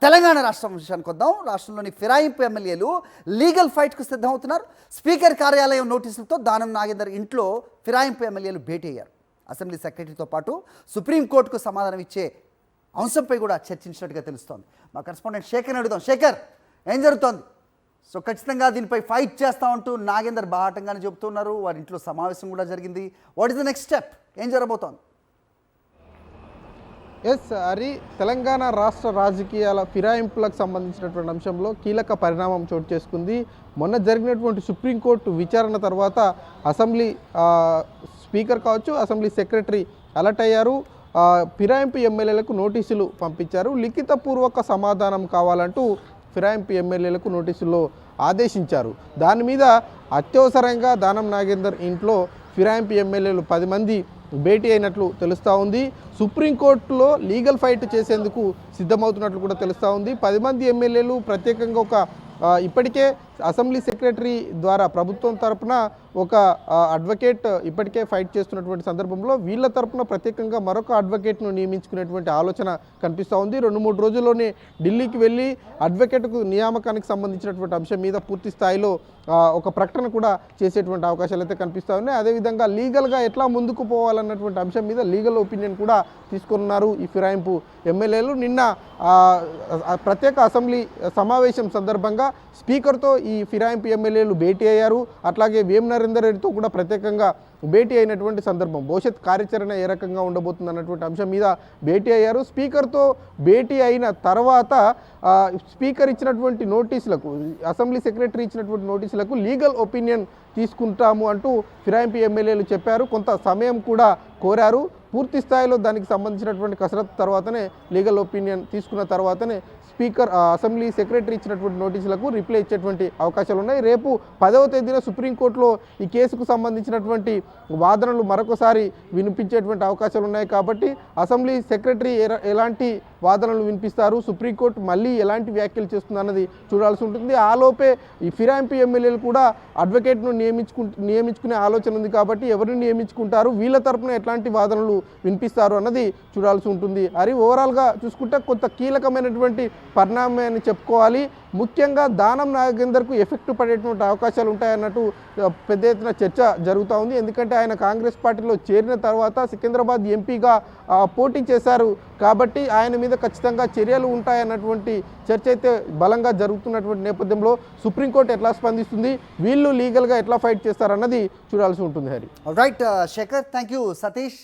తెలంగాణ రాష్ట్రం విషయానికి వద్దాం. రాష్ట్రంలోని ఫిరాయింపు ఎమ్మెల్యేలు లీగల్ ఫైట్కు సిద్ధమవుతున్నారు. స్పీకర్ కార్యాలయం నోటీసులతో దానం నాగేందర్ ఇంట్లో ఫిరాయింపు ఎమ్మెల్యేలు భేటీ అయ్యారు. అసెంబ్లీ సెక్రటరీతో పాటు సుప్రీంకోర్టుకు సమాధానం ఇచ్చే అంశంపై కూడా చర్చించినట్టుగా తెలుస్తోంది. మా కరెస్పాండెంట్ శేఖర్ అడుగుదాం. శేఖర్, ఏం జరుగుతోంది? సో ఖచ్చితంగా దీనిపై ఫైట్ చేస్తామంటూ నాగేందర్ బాహాటంగానే చెబుతున్నారు. వారి ఇంట్లో సమావేశం కూడా జరిగింది. What is the next step? ఏం జరగబోతోంది? హరి, తెలంగాణ రాష్ట్ర రాజకీయాల ఫిరాయింపులకు సంబంధించినటువంటి అంశంలో కీలక పరిణామం చోటు చేసుకుంది. మొన్న జరిగినటువంటి సుప్రీంకోర్టు విచారణ తర్వాత అసెంబ్లీ స్పీకర్ కావచ్చు, అసెంబ్లీ సెక్రటరీ అలర్ట్ అయ్యారు. ఫిరాయింపు ఎమ్మెల్యేలకు నోటీసులు పంపించారు. లిఖితపూర్వక సమాధానం కావాలంటూ ఫిరాయింపు ఎమ్మెల్యేలకు నోటీసుల్లో ఆదేశించారు. దాని మీద అత్యవసరంగా దానం నాగేందర్ ఇంట్లో ఫిరాయింపు ఎమ్మెల్యేలు 10 మంది భేటీ అయినట్లు తెలుస్తూ ఉంది. సుప్రీంకోర్టులో లీగల్ ఫైట్ చేసేందుకు సిద్ధమవుతున్నట్లు కూడా తెలుస్తూ ఉంది. 10 మంది ఎమ్మెల్యేలు ప్రత్యేకంగా ఇప్పటికే అసెంబ్లీ సెక్రటరీ ద్వారా ప్రభుత్వం తరపున ఒక అడ్వకేట్ ఇప్పటికే ఫైట్ చేస్తున్నటువంటి సందర్భంలో వీళ్ళ తరపున ప్రత్యేకంగా మరొక అడ్వకేట్ను నియమించుకునేటువంటి ఆలోచన కనిపిస్తూ ఉంది. 2-3 రోజుల్లోనే ఢిల్లీకి వెళ్ళి అడ్వకేట్కు నియామకానికి సంబంధించినటువంటి అంశం మీద పూర్తి స్థాయిలో ఒక ప్రకటన కూడా చేసేటువంటి అవకాశాలు అయితే కనిపిస్తూ ఉన్నాయి. అదేవిధంగా లీగల్గా ఎట్లా ముందుకు పోవాలన్నటువంటి అంశం మీద లీగల్ ఒపీనియన్ కూడా తీసుకున్నారు ఈ ఫిరాయింపు ఎమ్మెల్యేలు. నిన్న ప్రత్యేక అసెంబ్లీ సమావేశం సందర్భంగా స్పీకర్తో ఈ ఫిరాయింపు ఎమ్మెల్యేలు భేటీ అయ్యారు. అట్లాగే వేం నరేందర్ రెడ్డితో కూడా ప్రత్యేకంగా భేటీ అయినటువంటి సందర్భం, భవిష్యత్ కార్యాచరణ ఏ రకంగా ఉండబోతుంది అన్నటువంటి అంశం మీద భేటీ అయ్యారు. స్పీకర్తో భేటీ అయిన తర్వాత స్పీకర్ ఇచ్చినటువంటి నోటీసులకు, అసెంబ్లీ సెక్రటరీ ఇచ్చినటువంటి నోటీసులకు లీగల్ ఒపీనియన్ తీసుకుంటాము అంటూ ఫిరాయింపు ఎమ్మెల్యేలు చెప్పారు. కొంత సమయం కూడా కోరారు. పూర్తి స్థాయిలో దానికి సంబంధించినటువంటి కసరత్తు తర్వాతనే లీగల్ ఒపీనియన్ తీసుకున్న తర్వాతనే స్పీకర్ అసెంబ్లీ సెక్రటరీ ఇచ్చినటువంటి నోటీసులకు రిప్లై ఇచ్చేటువంటి అవకాశాలు ఉన్నాయి. రేపు 10వ తేదీన సుప్రీంకోర్టులో ఈ కేసుకు సంబంధించినటువంటి వాదనలు మరొకసారి వినిపించేటువంటి అవకాశాలు ఉన్నాయి. కాబట్టి అసెంబ్లీ సెక్రటరీ ఎలాంటి వాదనలు వినిపిస్తారు, సుప్రీంకోర్టు మళ్ళీ ఎలాంటి వ్యాఖ్యలు చేస్తుంది అన్నది చూడాల్సి ఉంటుంది. ఆలోపే ఈ ఫిరాయింపు ఎమ్మెల్యేలు కూడా అడ్వకేట్ను నియమించుకునే ఆలోచన ఉంది. కాబట్టి ఎవరిని నియమించుకుంటారు, వీళ్ళ తరపున ఎట్లాంటి వాదనలు వినిపిస్తారు అన్నది చూడాల్సి ఉంటుంది. అది ఓవరాల్గా చూసుకుంటే కొంత కీలకమైనటువంటి పరిణామం అని చెప్పుకోవాలి. ముఖ్యంగా దానం నాగేందర్కు ఎఫెక్ట్ పడేటువంటి అవకాశాలు ఉంటాయన్నట్టు పెద్ద ఎత్తున చర్చ జరుగుతూ ఉంది. ఎందుకంటే ఆయన కాంగ్రెస్ పార్టీలో చేరిన తర్వాత సికింద్రాబాద్ ఎంపీగా పోటీ చేశారు. కాబట్టి ఆయన మీద ఖచ్చితంగా చర్యలు ఉంటాయన్నటువంటి చర్చ అయితే బలంగా జరుగుతున్నటువంటి నేపథ్యంలో సుప్రీంకోర్టు ఎట్లా స్పందిస్తుంది, వీళ్ళు లీగల్గా ఎట్లా ఫైట్ చేస్తారన్నది చూడాల్సి ఉంటుంది. Hari, right Shekhar, thank you. Satish.